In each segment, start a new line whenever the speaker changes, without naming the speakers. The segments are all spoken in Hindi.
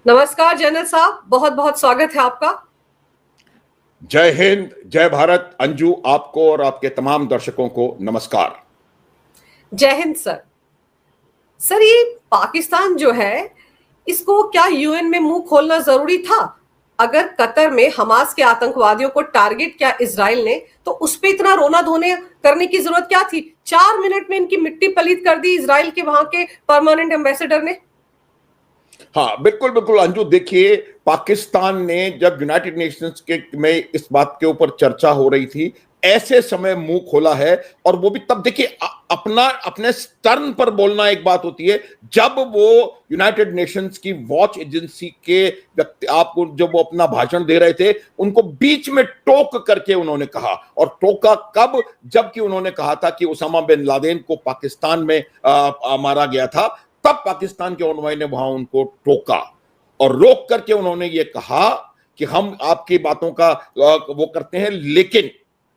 नमस्कार जनरल साहब, बहुत बहुत स्वागत है आपका।
जय हिंद, जय भारत। अंजू, आपको और आपके तमाम दर्शकों को नमस्कार।
जय हिंद सर। सर, ये पाकिस्तान जो है, इसको क्या यूएन में मुंह खोलना जरूरी था? अगर कतर में हमास के आतंकवादियों को टारगेट किया इजराइल ने, तो उस पे इतना रोना धोने करने की जरूरत क्या थी? 4 मिनट में इनकी मिट्टी पलीत कर दी इजराइल के वहां के परमानेंट एम्बेसडर ने।
हाँ, बिल्कुल बिल्कुल अंजू। देखिए, पाकिस्तान ने जब यूनाइटेड नेशंस के में इस बात के ऊपर चर्चा हो रही थी, ऐसे समय मुंह खोला है। और वो भी तब, देखिए, अपना अपने टर्न पर बोलना एक बात होती है, जब वो यूनाइटेड नेशंस की वॉच एजेंसी के व्यक्ति आपको जब वो अपना भाषण दे रहे थे, उनको बीच में टोक करके उन्होंने कहा। और टोका कब? जबकि उन्होंने कहा था कि उसामा बिन लादेन को पाकिस्तान में मारा गया था, तब पाकिस्तान के उन्वाई ने वहां उनको टोका और रोक करके उन्होंने ये कहा कि हम आपकी बातों का वो करते हैं, लेकिन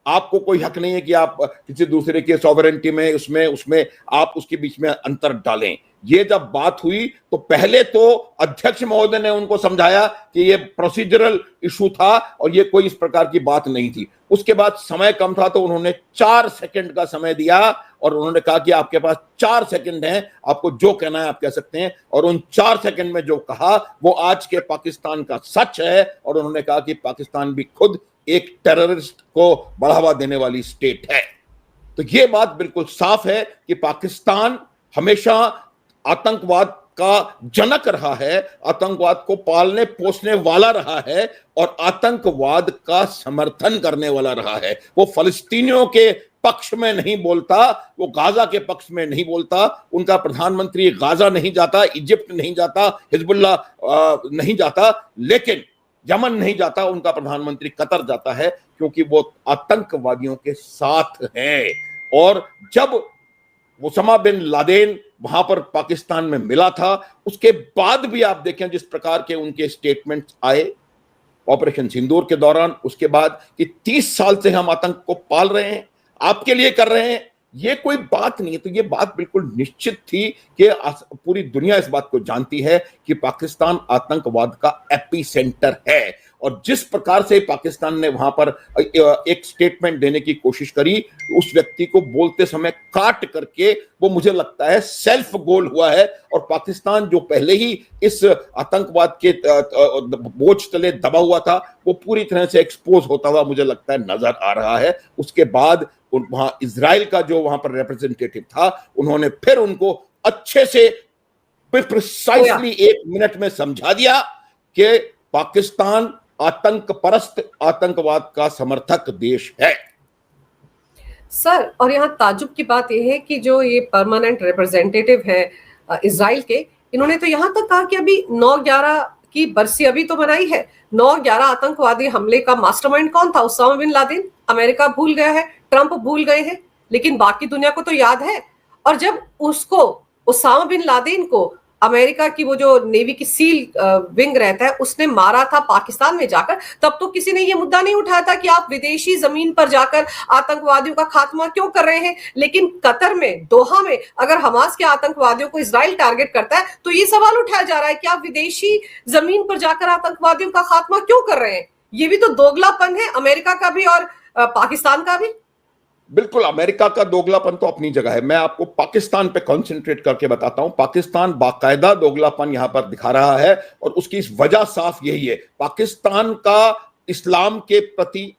आपको कोई हक नहीं है कि आप किसी दूसरे के सॉवरेंटी में उसमें उसमें आप उसके बीच में अंतर डालें। ये जब बात हुई तो पहले तो अध्यक्ष महोदय ने उनको समझाया कि ये प्रोसीजरल इशू था और ये कोई इस प्रकार की बात नहीं थी। उसके बाद समय कम था तो उन्होंने 4 सेकंड का समय दिया और उन्होंने कहा कि आपके पास 4 सेकंड हैं, आपको जो कहना है आप कह सकते हैं। और उन 4 सेकंड में जो कहा वो आज के पाकिस्तान का सच है। और उन्होंने कहा कि पाकिस्तान भी खुद एक टेररिस्ट को बढ़ावा देने वाली स्टेट है। तो ये बात बिल्कुल साफ है कि पाकिस्तान हमेशा आतंकवाद का जनक रहा है, आतंकवाद को पालने पोसने वाला रहा है और आतंकवाद का समर्थन करने वाला रहा है। वो फलस्तीनियों के पक्ष में नहीं बोलता, वो गाजा के पक्ष में नहीं बोलता। उनका प्रधानमंत्री गाजा नहीं जाता, इजिप्ट नहीं जाता, हिजबुल्लाह नहीं जाता, लेकिन यमन नहीं जाता। उनका प्रधानमंत्री कतर जाता है क्योंकि वो आतंकवादियों के साथ है। और जब उसामा बिन लादेन वहां पर पाकिस्तान में मिला था, उसके बाद भी आप देखें जिस प्रकार के उनके स्टेटमेंट्स आए ऑपरेशन सिंदूर के दौरान, उसके बाद कि 30 साल से हम आतंक को पाल रहे हैं, आपके लिए कर रहे हैं, ये कोई बात नहीं है। तो ये बात बिल्कुल निश्चित थी कि पूरी दुनिया इस बात को जानती है कि पाकिस्तान आतंकवाद का एपी सेंटर है। और जिस प्रकार से पाकिस्तान ने वहां पर एक स्टेटमेंट देने की कोशिश करी, उस व्यक्ति को बोलते समय काट करके, वो मुझे लगता है सेल्फ गोल हुआ है। और पाकिस्तान जो पहले ही इस आतंकवाद के बोझ तले दबा हुआ था, वो पूरी तरह से एक्सपोज होता हुआ मुझे लगता है नजर आ रहा है। उसके बाद वहां इजराइल का जो वहां पर रिप्रेजेंटेटिव था, उन्होंने फिर उनको अच्छे से प्रिसाइसली 1 मिनट में समझा दिया कि पाकिस्तान आतंक परस्त, आतंकवाद का समर्थक देश है।
सर, और यहाँ ताजुब की बात यह है कि जो ये परमानेंट रिप्रेजेंटेटिव है इजराइल के, इन्होंने तो यहाँ तक कहा कि अभी 9/11 की बरसी अभी तो मनाई है। 9/11 आतंकवादी हमले का मास्टरमाइंड कौन था? Usama bin Laden. अमेरिका भूल गया है, ट्रंप भूल गए हैं, लेकिन बाकी दुनिया को तो याद है। और जब उसको, उसामा बिन लादेन को, अमेरिका की वो जो नेवी की सील विंग रहता है, उसने मारा था पाकिस्तान में जाकर, तब तो किसी ने ये मुद्दा नहीं उठाया था कि आप विदेशी जमीन पर जाकर आतंकवादियों का खात्मा क्यों कर रहे हैं। लेकिन कतर में, दोहा में, अगर हमास के आतंकवादियों को इजराइल टारगेट करता है तो ये सवाल उठाया जा रहा है कि आप विदेशी जमीन पर जाकर आतंकवादियों का खात्मा क्यों कर रहे हैं। ये भी तो दोगलापन है, अमेरिका का भी और पाकिस्तान का भी।
बिल्कुल, अमेरिका का दोगलापन तो अपनी जगह है। मैं आपको पाकिस्तान पे कंसंट्रेट करके बताता हूं। पाकिस्तान बाकायदा दोगलापन यहां पर दिखा रहा है और उसकी इस वजह साफ यही है। पाकिस्तान का इस्लाम के प्रति,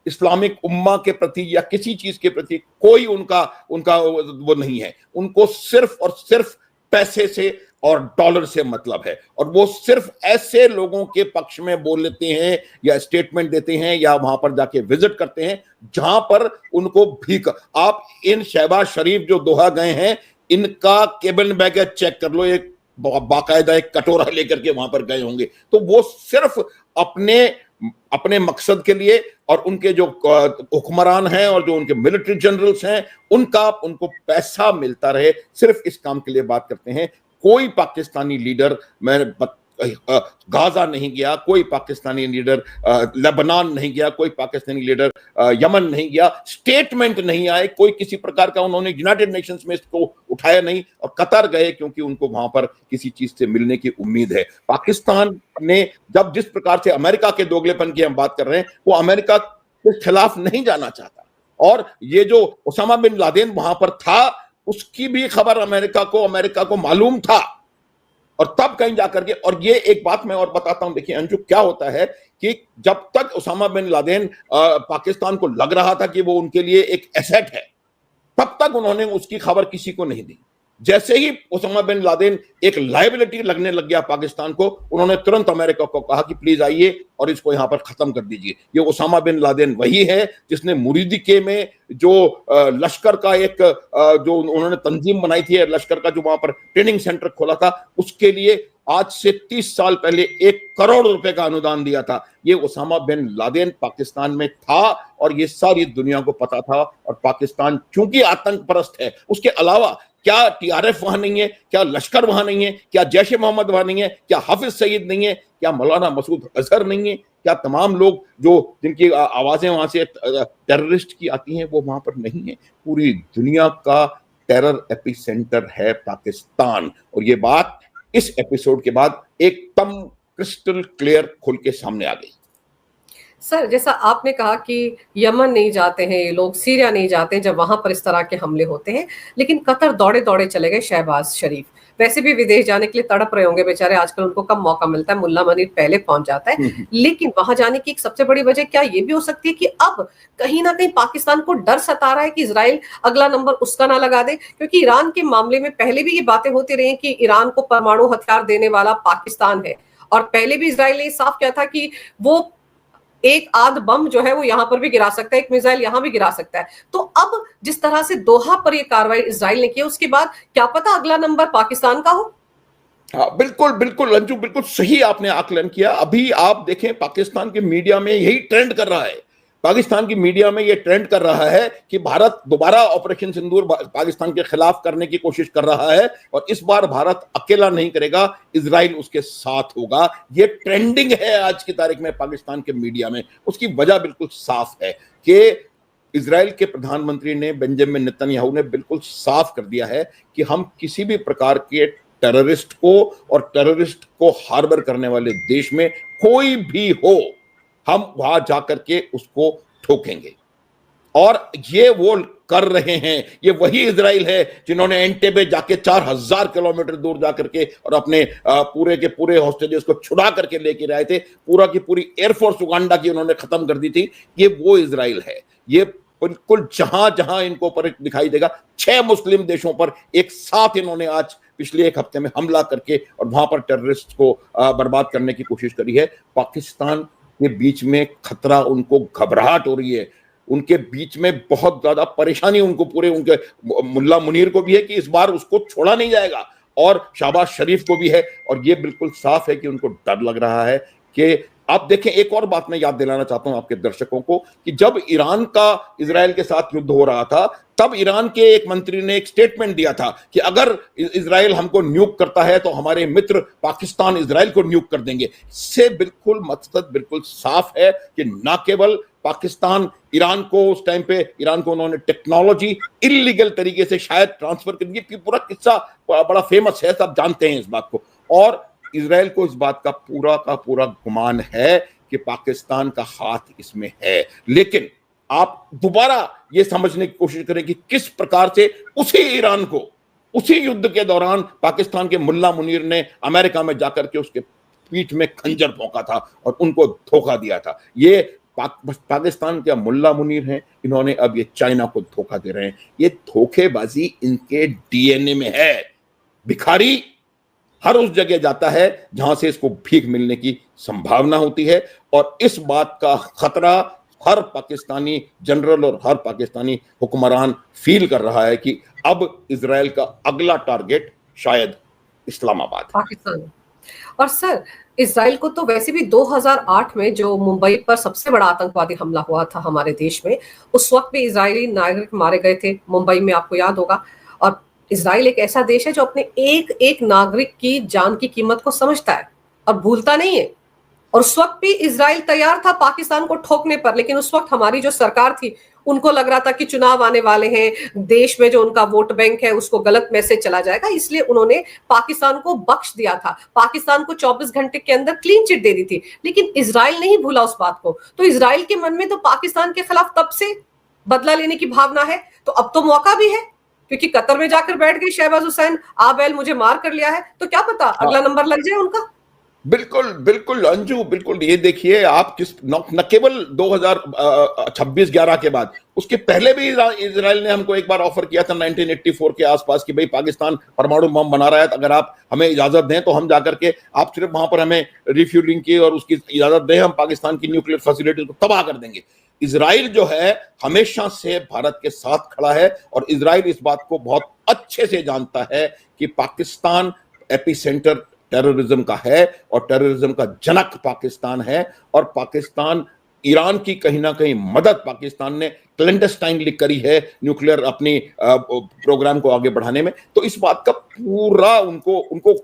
इस्लामिक उम्मा के प्रति या किसी चीज के प्रति कोई उनका उनका वो नहीं है। उनको सिर्फ और सिर्फ पैसे से और डॉलर से मतलब है। और वो सिर्फ ऐसे लोगों के पक्ष में बोल लेते हैं या स्टेटमेंट देते हैं या वहां पर जाके विजिट करते हैं जहां पर उनको भीख। आप इन शहबाज शरीफ जो दोहा गए हैं, इनका केबिन बैगेज चेक कर लो, एक बाकायदा एक कटोरा लेकर के वहां पर गए होंगे। तो वो सिर्फ अपने अपने मकसद के लिए और उनके जो हुक्मरान हैं और जो उनके मिलिट्री जनरल्स हैं, उनको पैसा मिलता रहे, सिर्फ इस काम के लिए बात करते हैं। कोई पाकिस्तानी लीडर, मैं गाजा नहीं गया, कोई पाकिस्तानी लीडर लेबनान नहीं गया, कोई पाकिस्तानी लीडर यमन नहीं गया, स्टेटमेंट नहीं आए, कोई किसी प्रकार का उन्होंने यूनाइटेड नेशंस में इसको उठाया नहीं, और कतर गए क्योंकि उनको वहां पर किसी चीज से मिलने की उम्मीद है। पाकिस्तान ने जब जिस प्रकार से अमेरिका के दोगलेपन की हम बात कर रहे हैं, वो अमेरिका के खिलाफ नहीं जाना चाहता, और ये जो उसामा बिन लादेन वहां पर था उसकी भी खबर अमेरिका को मालूम था, और तब कहीं जाकर के, और ये एक बात मैं और बताता हूं, देखिए अंशु क्या होता है कि जब तक उसामा बिन लादेन पाकिस्तान को लग रहा था कि वो उनके लिए एक एसेट है, तब तक उन्होंने उसकी खबर किसी को नहीं दी। जैसे ही उसामा बिन लादेन एक लायबिलिटी लगने लग गया पाकिस्तान को, उन्होंने तुरंत अमेरिका को कहा कि प्लीज आइए और इसको यहां पर खत्म कर दीजिए। ये उसामा बिन लादेन वही है जिसने मुरीदिके में जो लश्कर का एक जो उन्होंने तंजीम बनाई थी, लश्कर का जो वहां पर ट्रेनिंग सेंटर खोला था, उसके लिए आज से 30 साल पहले 1 करोड़ रुपए का अनुदान दिया था। ये उसामा बिन लादेन पाकिस्तान में था और ये सारी दुनिया को पता था, और पाकिस्तान चूंकि आतंक परस्त है, उसके अलावा क्या टीआरएफ वहां नहीं है, क्या लश्कर वहां नहीं है, क्या जैश ए मोहम्मद वहां नहीं है, क्या हाफिज सईद नहीं है, क्या मौलाना मसूद अजहर नहीं है, क्या तमाम लोग जो जिनकी आवाजें वहां से टेररिस्ट की आती हैं वो वहां पर नहीं है। पूरी दुनिया का टेरर एपिसेंटर है पाकिस्तान, और ये बात इस एपिसोड के बाद एकदम क्रिस्टल क्लियर खुल के सामने आ गई।
सर, जैसा आपने कहा कि यमन नहीं जाते हैं ये लोग, सीरिया नहीं जाते हैं जब वहां पर इस तरह के हमले होते हैं, लेकिन कतर दौड़े दौड़े चले गए शहबाज शरीफ। वैसे भी विदेश जाने के लिए तड़प रहे होंगे बेचारे, आजकल उनको कम मौका मिलता है, मुल्ला मनीर पहले पहुंच जाता है। लेकिन वहां जाने की एक सबसे बड़ी वजह क्या ये भी हो सकती है कि अब कहीं ना कहीं पाकिस्तान को डर सता रहा है कि इजराइल अगला नंबर उसका ना लगा दे, क्योंकि ईरान के मामले में पहले भी ये बातें होती रही कि ईरान को परमाणु हथियार देने वाला पाकिस्तान है, और पहले भी इजराइल ने साफ किया था कि वो एक आध बम जो है वो यहां पर भी गिरा सकता है, एक मिसाइल यहां भी गिरा सकता है। तो अब जिस तरह से दोहा पर ये कार्रवाई इजराइल ने की, उसके बाद क्या पता अगला नंबर पाकिस्तान का हो।
हाँ, बिल्कुल बिल्कुल अंजू, बिल्कुल सही आपने आकलन किया। अभी आप देखें पाकिस्तान के मीडिया में यही ट्रेंड कर रहा है, पाकिस्तान की मीडिया में यह ट्रेंड कर रहा है कि भारत दोबारा ऑपरेशन सिंदूर पाकिस्तान के खिलाफ करने की कोशिश कर रहा है, और इस बार भारत अकेला नहीं करेगा, इजराइल उसके साथ होगा। यह ट्रेंडिंग है आज की तारीख में पाकिस्तान के मीडिया में। उसकी वजह बिल्कुल साफ है कि इजराइल के प्रधानमंत्री ने, बेंजामिन नेतन्याहू ने बिल्कुल साफ कर दिया है कि हम किसी भी प्रकार के टेररिस्ट को और टेररिस्ट को हार्बर करने वाले देश में कोई भी हो, हम वहां जाकर के उसको ठोकेंगे, और ये वो कर रहे हैं। ये वही इजराइल है जिन्होंने एंटेबे जाके 4000 किलोमीटर दूर जाकर के और अपने पूरे के पूरे हॉस्टेजेस को छुड़ा करके लेके आए थे। पूरा की पूरी एयरफोर्स उगांडा की उन्होंने खत्म कर दी थी। ये वो इजराइल है। ये बिल्कुल जहां जहां इनको पर दिखाई देगा, 6 मुस्लिम देशों पर एक साथ इन्होंने आज पिछले एक हफ्ते में हमला करके और वहां पर टेररिस्ट को बर्बाद करने की कोशिश करी है। पाकिस्तान के बीच में खतरा, उनको घबराहट हो रही है, उनके बीच में बहुत ज्यादा परेशानी उनको, पूरे उनके मुल्ला मुनीर को भी है कि इस बार उसको छोड़ा नहीं जाएगा, और शहबाज शरीफ को भी है। और ये बिल्कुल साफ है कि उनको डर लग रहा है कि आप देखें, एक और बात मैं याद दिलाना चाहता हूं आपके दर्शकों को कि जब ईरान का इजराइल के साथ युद्ध हो रहा था, तब ईरान के एक मंत्री ने एक स्टेटमेंट दिया था कि अगर इजराइल हमको न्यूक करता है तो हमारे मित्र पाकिस्तान इजराइल को न्यूक कर देंगे। इससे बिल्कुल मकसद बिल्कुल साफ है कि न केवल पाकिस्तान ईरान को, उस टाइम पे ईरान को उन्होंने टेक्नोलॉजी इलीगल तरीके से शायद ट्रांसफर कर दी, पूरा किस्सा बड़ा फेमस है, सब जानते हैं इस बात को, और इजराइल को इस बात का पूरा गुमान है कि पाकिस्तान का हाथ इसमें है। लेकिन आप दोबारा ये समझने की कोशिश करें कि किस प्रकार से उसी ईरान को, उसी युद्ध के दौरान पाकिस्तान के मुल्ला मुनीर ने अमेरिका में जाकर के उसके पीठ में खंजर भोंका था और उनको धोखा दिया था। ये पाकिस्तान के मुल्ला मुनीर हैं, इन्होंने अब ये चाइना को धोखा दे रहे हैं। ये धोखेबाजी इनके डीएनए में है। भिखारी हर उस जगह जाता है जहां से इसको भीख मिलने की संभावना होती है, और इस बात का खतरा हर पाकिस्तानी जनरल और हर पाकिस्तानी हुक्मरान फील कर रहा है कि अब इजराइल का अगला टारगेट शायद इस्लामाबाद,
पाकिस्तान। और सर, इजराइल को तो वैसे भी 2008 में जो मुंबई पर सबसे बड़ा आतंकवादी हमला हुआ था हमारे देश में, उस वक्त भी इजरायली नागरिक मारे गए थे मुंबई में, आपको याद होगा। और इजराइल एक ऐसा देश है जो अपने एक एक नागरिक की जान की कीमत को समझता है। और भूलता नहीं है। और उस वक्त भी इजराइल तैयार था पाकिस्तान को ठोकने पर, लेकिन उस वक्त हमारी जो सरकार थी उनको लग रहा था कि चुनाव आने वाले हैं, देश में जो उनका वोट बैंक है उसको गलत मैसेज चला जाएगा, इसलिए उन्होंने पाकिस्तान को बख्श दिया था, पाकिस्तान को 24 घंटे के अंदर क्लीन चिट दे दी थी। लेकिन इजराइल नहीं भूला उस बात को, तो इजराइल के मन में तो पाकिस्तान के खिलाफ तब से बदला लेने की भावना है। तो अब तो मौका भी है, क्योंकि कतर में जाकर बैठ गए शहबाज हुसैन, आबेल मुझे मार कर लिया है, तो क्या पता अगला नंबर लग जाए उनका।
बिल्कुल बिल्कुल अंजू, बिल्कुल। ये देखिए आप किस न केवल 2026-11 के बाद, उसके पहले भी इजराइल ने हमको एक बार ऑफर किया था 1984 के आसपास कि भाई पाकिस्तान परमाणु बम बना रहा है, तो अगर आप हमें इजाजत दें तो हम जाकर के, आप सिर्फ वहां पर हमें रिफ्यूलिंग की और उसकी इजाजत दें, हम पाकिस्तान की न्यूक्लियर फैसिलिटी को तबाह कर देंगे। इजराइल जो है हमेशा से भारत के साथ खड़ा है, और इजराइल इस बात को बहुत अच्छे से जानता है कि पाकिस्तान एपी सेंटर टेररिज्म का है और टेररिज्म का जनक पाकिस्तान है, और पाकिस्तान, ईरान की कहीं ना कहीं मदद पाकिस्तान ने क्लैंडस्टाइनली करी है न्यूक्लियर अपनी प्रोग्राम को आगे बढ़ाने में। तो इस बात का पूरा उनको उनको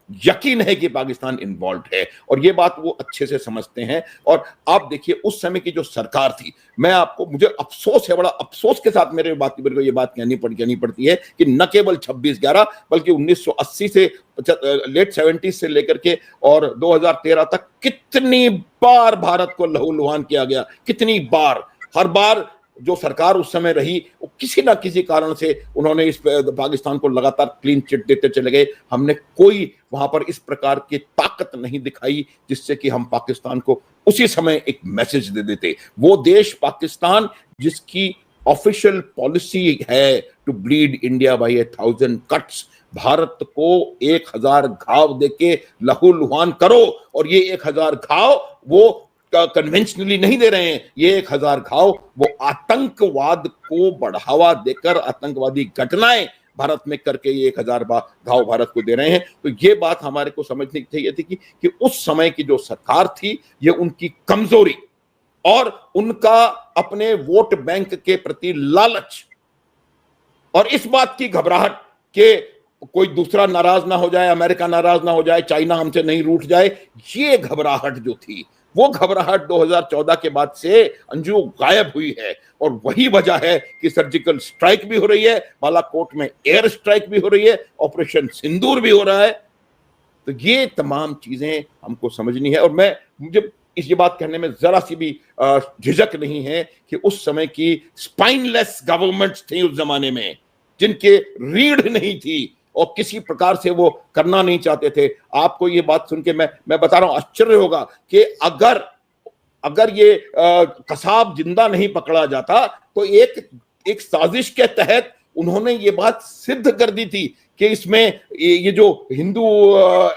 यकीन है कि पाकिस्तान इन्वॉल्व है, और ये बात वो अच्छे से समझते हैं। और आप देखिए उस समय की जो सरकार थी, मैं आपको, मुझे अफसोस है, बड़ा अफसोस के साथ मेरे को ये बात कहनी पड़ती है कि न केवल 26/11 बल्कि 1980 से लेट 70 से लेकर के और 2013 तक कितनी बार भारत को लहूलुहान किया गया, कितनी बार। हर बार जो सरकार उस समय रही वो किसी ना किसी कारण से उन्होंने इस पाकिस्तान को लगातार क्लीन चिट देते चले गए। हमने कोई वहां पर इस प्रकार की ताकत नहीं दिखाई जिससे कि हम पाकिस्तान को उसी समय एक मैसेज दे देते। वो देश पाकिस्तान जिसकी ऑफिशियल पॉलिसी है to bleed India by 1000 cuts, Bharat को 1000 घाव देके लहूलुहान करो, और ये 1000 घाव वो कन्वेंशनली नहीं दे रहे हैं, ये 1000 घाव वो आतंकवाद को बढ़ावा देकर आतंकवादी घटनाएं भारत में करके ये 1000 घाव भारत को दे रहे हैं। तो ये बात हमारे को समझनी चाहिए थी कि उस समय की जो सरकार थी, ये उनकी कमजोरी और उनका अपने वोट बैंक के प्रति लालच और इस बात की घबराहट कि कोई दूसरा नाराज ना हो जाए, अमेरिका नाराज ना हो जाए, चाइना हमसे नहीं रूठ जाए, ये घबराहट जो थी, वो घबराहट 2014 के बाद से अंजू गायब हुई है। और वही वजह है कि सर्जिकल स्ट्राइक भी हो रही है, बालाकोट में एयर स्ट्राइक भी हो रही है, ऑपरेशन सिंदूर भी हो रहा है। तो ये तमाम चीजें हमको समझनी है। और मुझे ये बात कहने में जरा सी भी झिझक नहीं है कि उस समय की स्पाइनलेस गवर्नमेंट्स थी उस जमाने में, जिनके रीढ़ नहीं थी और किसी प्रकार से वो करना नहीं चाहते थे। आपको ये बात सुन के मैं बता रहा हूं, आश्चर्य होगा कि अगर ये कसाब जिंदा नहीं पकड़ा जाता तो एक साजिश के तहत उन्होंने ये बात सिद्ध कर दी थी कि इसमें ये जो हिंदू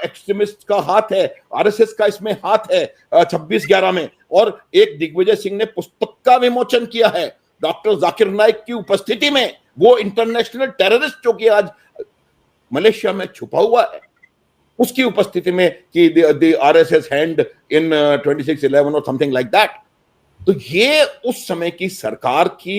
एक्सट्रीमिस्ट का हाथ है, आरएसएस का इसमें हाथ है 26/11 में। और एक दिग्विजय सिंह ने पुस्तक का विमोचन किया है डॉक्टर जाकिर नाइक की उपस्थिति में, वो इंटरनेशनल टेररिस्ट जो कि आज मलेशिया में छुपा हुआ है, उसकी उपस्थिति में कि द आरएसएस हैंड इन 26/11 और समथिंग लाइक दैट। तो ये उस समय की सरकार की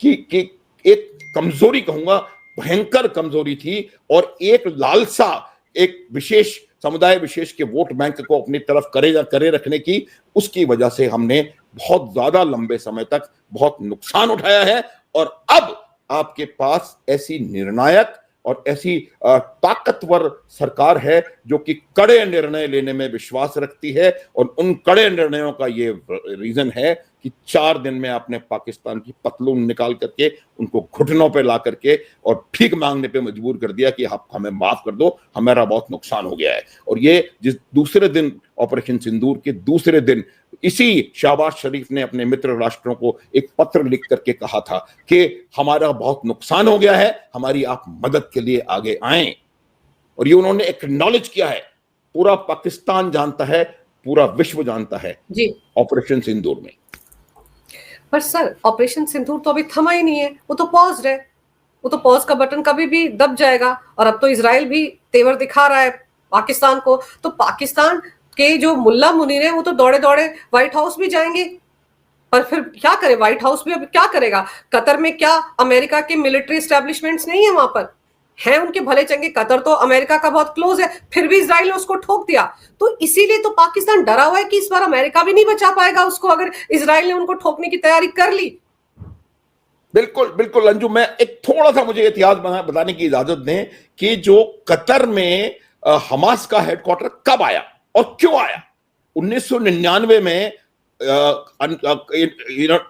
एक कमजोरी कहूंगा, भयंकर कमजोरी थी, और एक लालसा, एक विशेष समुदाय विशेष के वोट बैंक को अपनी तरफ करे रखने की, उसकी वजह से हमने बहुत ज्यादा लंबे समय तक बहुत नुकसान उठाया है। और अब आपके पास ऐसी निर्णायक और ऐसी ताकतवर सरकार है जो कि कड़े निर्णय लेने में विश्वास रखती है, और उन कड़े निर्णयों का ये रीजन है कि 4 दिन में आपने पाकिस्तान की पतलून निकाल करके उनको घुटनों पे ला करके और भीख मांगने पे मजबूर कर दिया कि आप हमें माफ कर दो, हमारा बहुत नुकसान हो गया है। और ये जिस दूसरे दिन, ऑपरेशन सिंदूर के दूसरे दिन, इसी शहबाज शरीफ ने अपने मित्र राष्ट्रों को एक पत्र लिख करके कहा था कि हमारा बहुत नुकसान हो गया है, हमारी आप मदद के लिए आगे आएं। और ये उन्होंने एक्नॉलेज किया है, पूरा पाकिस्तान जानता है, पूरा विश्व जानता है
जी
ऑपरेशन सिंदूर में।
पर सर ऑपरेशन सिंदूर तो अभी थमा ही नहीं है, वो तो पॉज्ड है, वो तो पॉज का बटन कभी भी दब जाएगा। और अब तो इजराइल भी तेवर दिखा रहा है पाकिस्तान को, तो पाकिस्तान के जो मुल्ला मुनीर है वो तो दौड़े दौड़े व्हाइट हाउस भी जाएंगे। पर फिर क्या करे व्हाइट हाउस भी, अब क्या करेगा? कतर में क्या अमेरिका के मिलिट्री एस्टेब्लिशमेंट्स नहीं है वहां पर? हैं उनके भले चंगे, कतर तो अमेरिका का बहुत क्लोज है, फिर भी इजराइल ने उसको ठोक दिया। तो इसीलिए तो पाकिस्तान डरा हुआ है कि इस बार अमेरिका भी नहीं बचा पाएगा उसको, अगर इजराइल ने उनको ठोकने की तैयारी कर ली।
बिल्कुल बिल्कुल अंजू, मैं एक थोड़ा सा मुझे इतिहास बताने की इजाजत दें कि जो कतर में हमास का हेडक्वार्टर कब आया और क्यों आया। 1999 में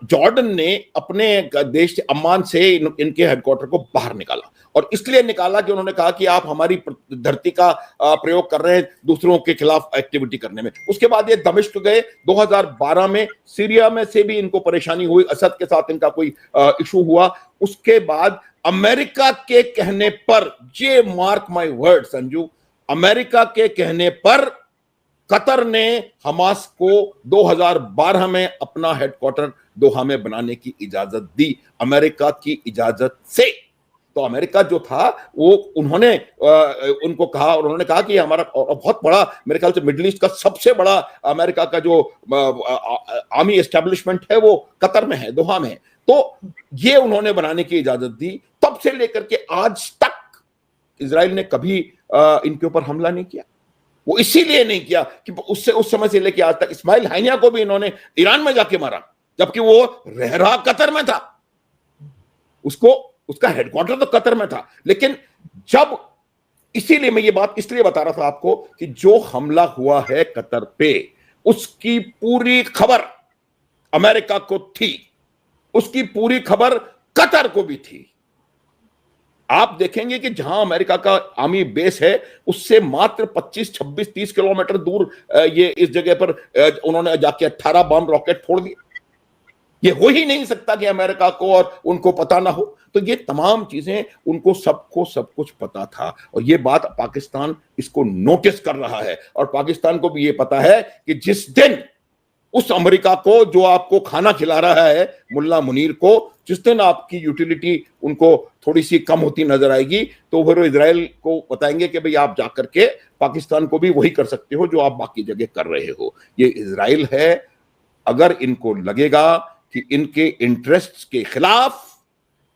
जॉर्डन ने अपने देश अम्मान से इनके हेडक्वार्टर को बाहर निकाला, और इसलिए निकाला कि उन्होंने कहा कि आप हमारी धरती का प्रयोग कर रहे हैं दूसरों के खिलाफ एक्टिविटी करने में। उसके बाद ये दमिश्क गए। 2012 में सीरिया में से भी इनको परेशानी हुई, असद के साथ इनका कोई इशू हुआ। उसके बाद अमेरिका के कहने पर, ये mark my word Sanju, America के कहने पर कतर ने हमास को 2012 में अपना हेडक्वार्टर दोहा में बनाने की इजाजत दी, अमेरिका की इजाजत से। तो अमेरिका जो था वो उन्होंने उनको कहा, और उन्होंने कहा कि हमारा बहुत बड़ा, मेरे ख्याल से मिडिल ईस्ट का सबसे बड़ा अमेरिका का जो आर्मी एस्टेब्लिशमेंट है वो कतर में है, दोहा में है। तो ये उन्होंने बनाने की इजाजत दी। तब से लेकर के आज तक इजराइल ने कभी इनके ऊपर हमला नहीं किया। वो इसीलिए नहीं किया कि उससे उस समय से लेकर आज तक इस्माइल हानिया को भी इन्होंने ईरान में जाके मारा, जबकि वो रह रहा कतर में था, उसको उसका हेडक्वार्टर तो कतर में था। लेकिन जब, इसीलिए मैं ये बात इसलिए बता रहा था आपको कि जो हमला हुआ है कतर पे, उसकी पूरी खबर अमेरिका को थी, उसकी पूरी खबर कतर को भी थी। आप देखेंगे कि जहां अमेरिका का आर्मी बेस है उससे मात्र 25, 26, 30 किलोमीटर दूर ये इस जगह पर उन्होंने जाके 18 बम रॉकेट फोड़ दिए। ये हो ही नहीं सकता कि अमेरिका को और उनको पता ना हो। तो ये तमाम चीजें उनको सबको सब कुछ पता था, और ये बात पाकिस्तान इसको नोटिस कर रहा है। और पाकिस्तान को भी ये पता है कि जिस दिन उस अमेरिका को जो आपको खाना खिला रहा है, मुल्ला मुनीर को, जिस दिन आपकी यूटिलिटी उनको थोड़ी सी कम होती नजर आएगी, तो फिर इजराइल को बताएंगे कि भाई आप जाकर के पाकिस्तान को भी वही कर सकते हो जो आप बाकी जगह कर रहे हो। ये इजराइल है। अगर इनको लगेगा कि इनके इंटरेस्ट्स के खिलाफ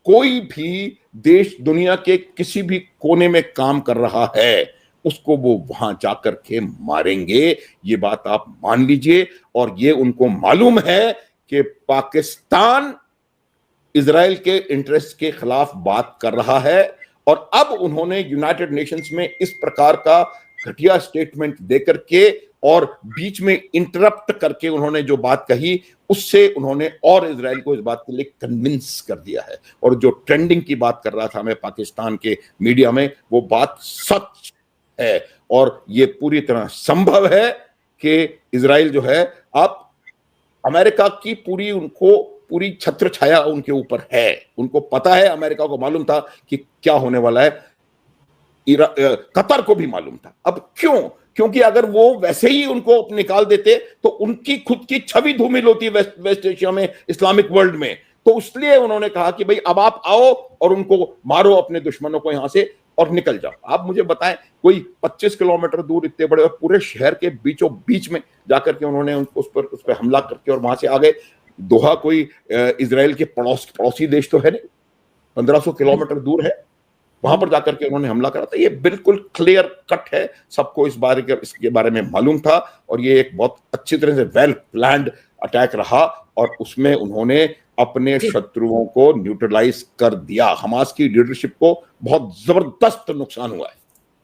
कोई भी देश दुनिया के किसी भी कोने में काम कर रहा है, उसको वो वहां जाकर के मारेंगे। ये बात आप मान लीजिए। और ये उनको मालूम है कि पाकिस्तान इजराइल के इंटरेस्ट के खिलाफ बात कर रहा है, और अब उन्होंने यूनाइटेड नेशंस में इस प्रकार का घटिया स्टेटमेंट देकर के और बीच में इंटरप्ट करके उन्होंने जो बात कही, उससे उन्होंने और इजराइल को इस बात के लिए कन्विंस कर दिया है। और जो ट्रेंडिंग की बात कर रहा था मैं पाकिस्तान के मीडिया में, वो बात सच है। और ये पूरी तरह संभव है कि इजराइल जो है, आप अमेरिका की पूरी छत्र छाया उनके ऊपर है। उनको पता है, अमेरिका को मालूम था कि क्या होने वाला है, कतर को भी मालूम था। अब क्यों? क्योंकि अगर वो वैसे ही उनको निकाल देते तो उनकी खुद की छवि धूमिल होती वेस्ट एशिया में, इस्लामिक वर्ल्ड में। तो इसलिए उन्होंने कहा कि भाई अब आप आओ और उनको मारो, अपने दुश्मनों को यहां से, और निकल जाओ। आप मुझे बताएं, कोई 25 किलोमीटर दूर इतने बड़े पूरे शहर के बीचों बीच में जाकर के उन्होंने उस पर हमला करके और वहां से आ गए। दोहा कोई इजराइल के पड़ोसी देश तो है नहीं, 1500 किलोमीटर दूर है, वहां पर जाकर के उन्होंने हमला करा था। ये बिल्कुल क्लियर कट है, सबको इसके बारे में मालूम था, और ये एक बहुत अच्छी तरह से वेल प्लान्ड अटैक रहा, और उसमें उन्होंने अपने शत्रुओं को न्यूट्रलाइज कर दिया। हमास की लीडरशिप को बहुत जबरदस्त नुकसान हुआ है।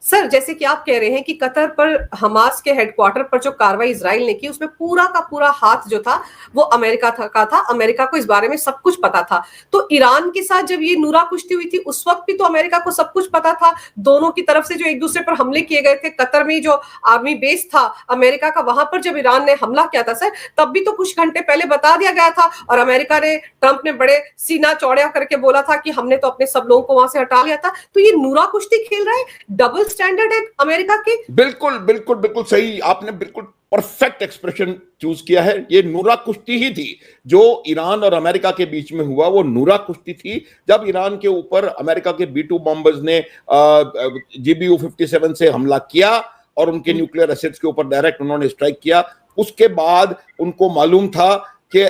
सर, जैसे कि आप कह रहे हैं कि कतर पर हमास के हेडक्वार्टर पर जो कार्रवाई इजराइल ने की, उसमें पूरा का पूरा हाथ जो था वो अमेरिका का था। अमेरिका को इस बारे में सब कुछ पता था। तो ईरान के साथ जब ये नूरा कुश्ती हुई थी, उस वक्त भी तो अमेरिका को सब कुछ पता था। दोनों की तरफ से जो एक दूसरे पर हमले किए गए थे, कतर में जो आर्मी बेस था अमेरिका का, वहां पर जब ईरान ने हमला किया था सर, तब भी तो कुछ घंटे पहले बता दिया गया था, और अमेरिका ने, ट्रंप ने बड़े सीना चौड़ा करके बोला था कि हमने तो अपने सब लोगों को वहां से हटा लिया था। तो ये नूरा कुश्ती खेल रहा है, डबल स्टैंडर्ड है अमेरिका के।
बिल्कुल बिल्कुल बिल्कुल सही, आपने बिल्कुल परफेक्ट एक्सप्रेशन चूज किया है। ये नूरा कुश्ती ही थी जो ईरान और अमेरिका के बीच में हुआ। वो नूरा कुश्ती थी जब ईरान के ऊपर अमेरिका के B-2 बॉम्बर्स ने GBU-57 से हमला किया और उनके न्यूक्लियर एसेट्स के ऊपर डायरेक्ट उन्होंने स्ट्राइक किया। उसके बाद उनको मालूम था कि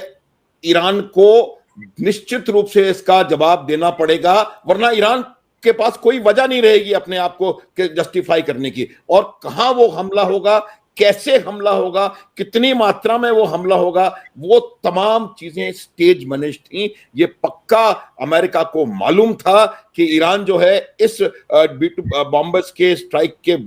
ईरान को निश्चित रूप से इसका जवाब देना पड़ेगा, वरना ईरान के पास कोई वजह नहीं रहेगी अपने आप को जस्टिफाई करने की। और कहां वो हमला होगा, कैसे हमला होगा, कितनी मात्रा में वो हमला होगा, वो तमाम चीजें स्टेज मैनेज थी। ये पक्का अमेरिका को मालूम था कि ईरान जो है इस बॉम्बर्स के स्ट्राइक के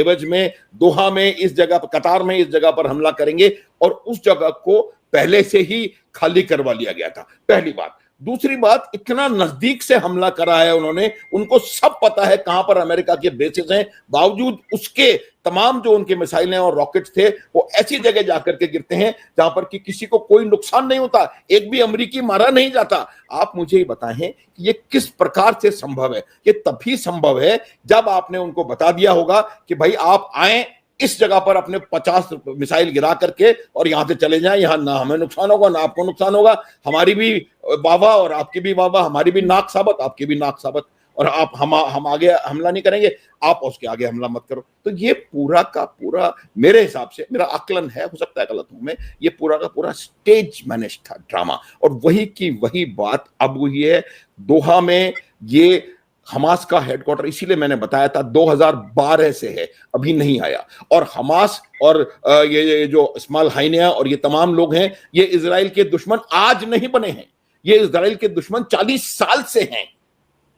एवज में दोहा में इस जगह पर, कतार में इस जगह पर हमला करेंगे, और उस जगह को पहले से ही खाली करवा लिया गया था। पहली बात। दूसरी बात, इतना नजदीक से हमला करा है उन्होंने, उनको सब पता है कहां पर अमेरिका के बेसिस हैं, बावजूद उसके तमाम जो उनके मिसाइलें और रॉकेट्स थे वो ऐसी जगह जाकर के गिरते हैं जहां पर कि किसी को कोई नुकसान नहीं होता, एक भी अमेरिकी मारा नहीं जाता। आप मुझे बताएं कि ये किस प्रकार से संभव है? ये तभी संभव है जब आपने उनको बता दिया होगा कि भाई आप आए इस जगह पर अपने 50 मिसाइल गिरा करके और यहां से चले जाएं, यहां ना हमें नुकसान होगा ना आपको नुकसान होगा, हमारी भी वाह और आपकी भी वाह, हमारी भी नाक साबत आपकी भी नाक साबत, और आप हम आगे हमला नहीं करेंगे, आप उसके आगे हमला मत करो। तो ये पूरा का पूरा मेरे हिसाब से, मेरा आकलन है, हो सकता है गलत हूं मैं, ये पूरा का पूरा स्टेज मैनेज था ड्रामा। और वही की वही बात अब हुई है दोहा में। ये हमास का हेडक्वार्टर, इसीलिए मैंने बताया था 2012 से है, अभी नहीं आया। और हमास और ये जो इस्माइल हानिया और ये तमाम लोग हैं, ये इजराइल के दुश्मन आज नहीं बने हैं, ये इजराइल के दुश्मन 40 साल से हैं।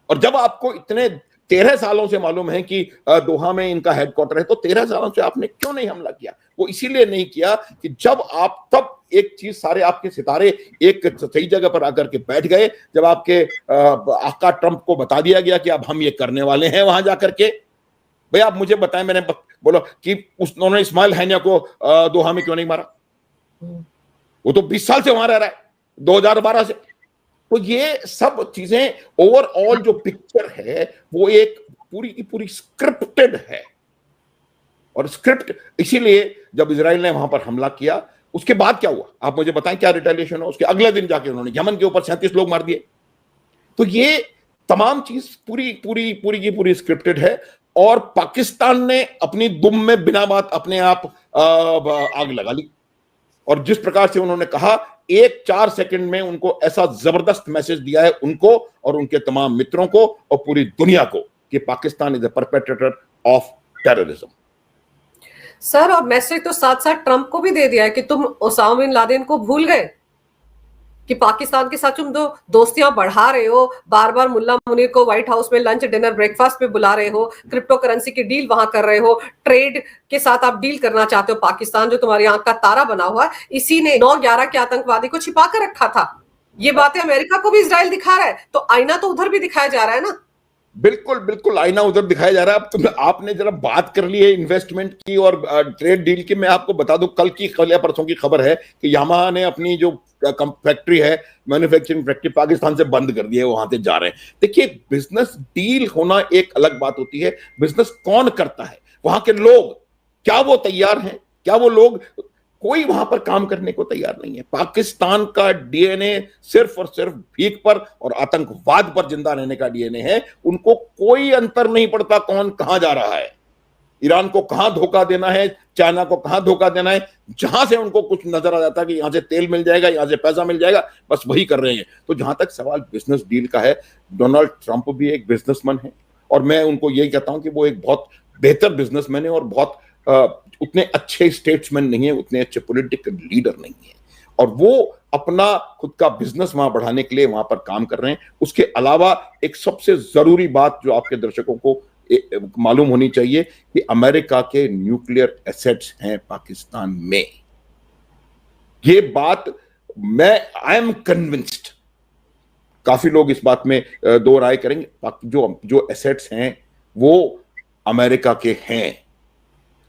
और जब आपको इतने 13 सालों से मालूम है कि दोहा में इनका हेडक्वार्टर है, तो 13 सालों से आपने क्यों नहीं हमला किया? वो इसीलिए नहीं किया कि जब आप, तब एक चीज, सारे आपके सितारे एक सही जगह पर आकर के बैठ गए, जब आपके आका ट्रंप को बता दिया गया कि अब हम ये करने वाले हैं वहां जाकर के। भाई आप मुझे बताएं, मैंने बोला कि उन्होंने इस्माइल हानिया को दोहा में क्यों नहीं मारा? वो तो 20 साल से वहां रह रहा है, 2012 से। तो ये सब चीजें, ओवरऑल जो पिक्चर है वो एक पूरी की पूरी स्क्रिप्टेड है। और स्क्रिप्ट, इसीलिए जब इजराइल ने वहां पर हमला किया, उसके बाद क्या हुआ आप मुझे बताएं, क्या रिटेलिएशन हो? उसके अगले दिन जाके उन्होंने यमन के ऊपर 37 लोग मार दिए। तो ये तमाम चीज पूरी पूरी पूरी की पूरी स्क्रिप्टेड है। और पाकिस्तान ने अपनी दुम में बिना बात अपने आप आग लगा ली। और जिस प्रकार से उन्होंने कहा, 4 सेकंड में उनको ऐसा जबरदस्त मैसेज दिया है उनको और उनके तमाम मित्रों को और पूरी दुनिया को कि Pakistan is a perpetrator of terrorism.
Sir, और मैसेज तो साथ साथ ट्रंप को भी दे दिया है कि तुम ओसामा बिन लादेन को भूल गए, कि पाकिस्तान के साथ तुम तो दोस्तियां बढ़ा रहे हो, बार बार मुल्ला मुनीर को व्हाइट हाउस में लंच डिनर ब्रेकफास्ट पे बुला रहे हो, क्रिप्टो करेंसी की डील वहां कर रहे हो, ट्रेड के साथ आप डील करना चाहते हो। पाकिस्तान जो तुम्हारी आंख का तारा बना हुआ है, इसी ने 9/11 के आतंकवादी को छिपा कर रखा था। ये बातें अमेरिका को भी इजराइल दिखा रहा है, तो आईना तो उधर भी दिखाया जा रहा है ना।
बिल्कुल बिल्कुल, आईना उधर दिखाया जा रहा है। अब आपने जरा बात कर ली है इन्वेस्टमेंट की और ट्रेड डील की। मैं आपको बता दूं, कल या परसों की खबर है कि यामाहा ने अपनी जो फैक्ट्री है, मैन्युफैक्चरिंग फैक्ट्री, पाकिस्तान से बंद कर दी है, वहां से जा रहे हैं। देखिए, बिजनेस डील होना एक अलग बात होती है, बिजनेस कौन करता है, वहां के लोग क्या वो तैयार हैं? क्या वो लोग, कोई वहां पर काम करने को तैयार नहीं है। पाकिस्तान का डीएनए सिर्फ और सिर्फ भीख पर और आतंकवाद पर जिंदा रहने का डीएनए है। उनको कोई अंतर नहीं पड़ता कौन कहां जा रहा है, ईरान को कहां धोखा देना है, चाइना को कहां धोखा देना है। जहां से उनको कुछ नजर आ जाता है कि यहां से तेल मिल जाएगा, यहां से पैसा मिल जाएगा, बस वही कर रहे हैं। तो जहां तक सवाल बिजनेस डील का है, डोनाल्ड ट्रंप भी एक बिजनेसमैन है और मैं उनको यही कहता हूं कि वो एक बहुत बेहतर बिजनेसमैन है और बहुत उतने अच्छे स्टेट्समैन नहीं है, उतने अच्छे पॉलिटिकल लीडर नहीं है। और वो अपना खुद का बिजनेस वहां बढ़ाने के लिए वहां पर काम कर रहे हैं। उसके अलावा एक सबसे जरूरी बात जो आपके दर्शकों को मालूम होनी चाहिए कि अमेरिका के न्यूक्लियर एसेट्स हैं पाकिस्तान में। ये बात आई एम कन्विंस्ड, काफी लोग इस बात में दो राय करेंगे, जो एसेट्स हैं वो अमेरिका के हैं।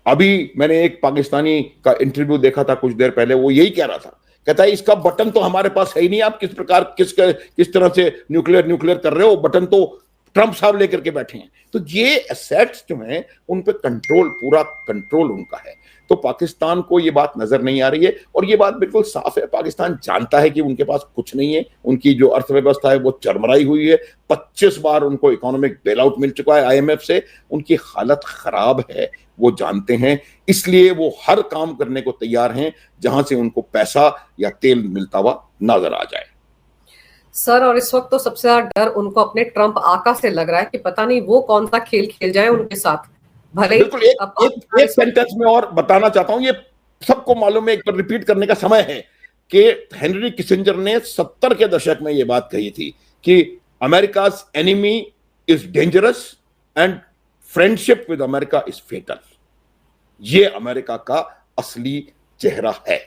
अभी मैंने एक पाकिस्तानी का इंटरव्यू देखा था कुछ देर पहले, वो यही कह रहा था, कहता है इसका बटन तो हमारे पास है ही नहीं, आप किस तरह से न्यूक्लियर कर रहे हो, बटन तो ट्रंप साहब लेकर के बैठे हैं। तो ये एसेट्स जो हैं उन पे पूरा कंट्रोल उनका है। तो पाकिस्तान को ये बात नजर नहीं आ रही है और ये बात बिल्कुल साफ है, पाकिस्तान जानता है कि उनके पास कुछ नहीं है, उनकी जो अर्थव्यवस्था है वो चरमराई हुई है, 25 बार उनको इकोनॉमिक बेल आउट मिल चुका है आईएमएफ से, उनकी हालत खराब है, वो जानते हैं। इसलिए वो हर काम करने को तैयार हैं जहां से उनको पैसा या तेल मिलता हुआ नजर आ जाए।
सर, और इस वक्त तो सबसे ज्यादा डर उनको अपने ट्रंप आका से लग रहा है कि पता नहीं वो कौन सा खेल खेल जाए उनके साथ। भले ही
बिल्कुल, एक सेंटेंस में और बताना चाहता हूं, ये सबको मालूम है, एक बार रिपीट करने का समय है कि हेनरी किसिंजर ने 70 के दशक में यह बात कही थी कि America's enemy is dangerous and friendship with America is fatal. ये अमेरिका का असली चेहरा है।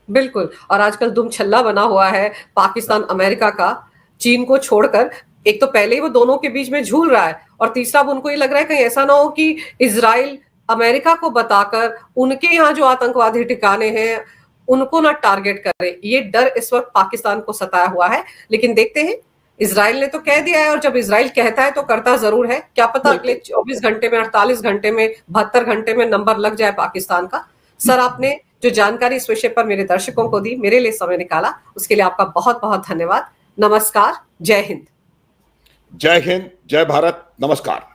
बिल्कुल, और आजकल दुम छल्ला बना हुआ है पाकिस्तान अमेरिका का, चीन को छोड़कर। एक तो पहले ही वो दोनों के बीच में झूल रहा है, और तीसरा अब उनको ये लग रहा है कहीं ऐसा ना हो कि इजराइल अमेरिका को बताकर उनके यहाँ जो आतंकवादी ठिकाने हैं उनको ना टारगेट करे। ये डर इस वक्त पाकिस्तान को सताया हुआ है। लेकिन देखते हैं, इजराइल ने तो कह दिया है, और जब इजराइल कहता है तो करता जरूर है। क्या पता अगले 24 घंटे में, 48 घंटे में, 72 घंटे में नंबर लग जाए पाकिस्तान का। सर, आपने जो जानकारी इस विषय पर मेरे दर्शकों को दी, मेरे लिए समय निकाला, उसके लिए आपका बहुत बहुत धन्यवाद। नमस्कार, जय हिंद।
जय हिंद, जय भारत, नमस्कार।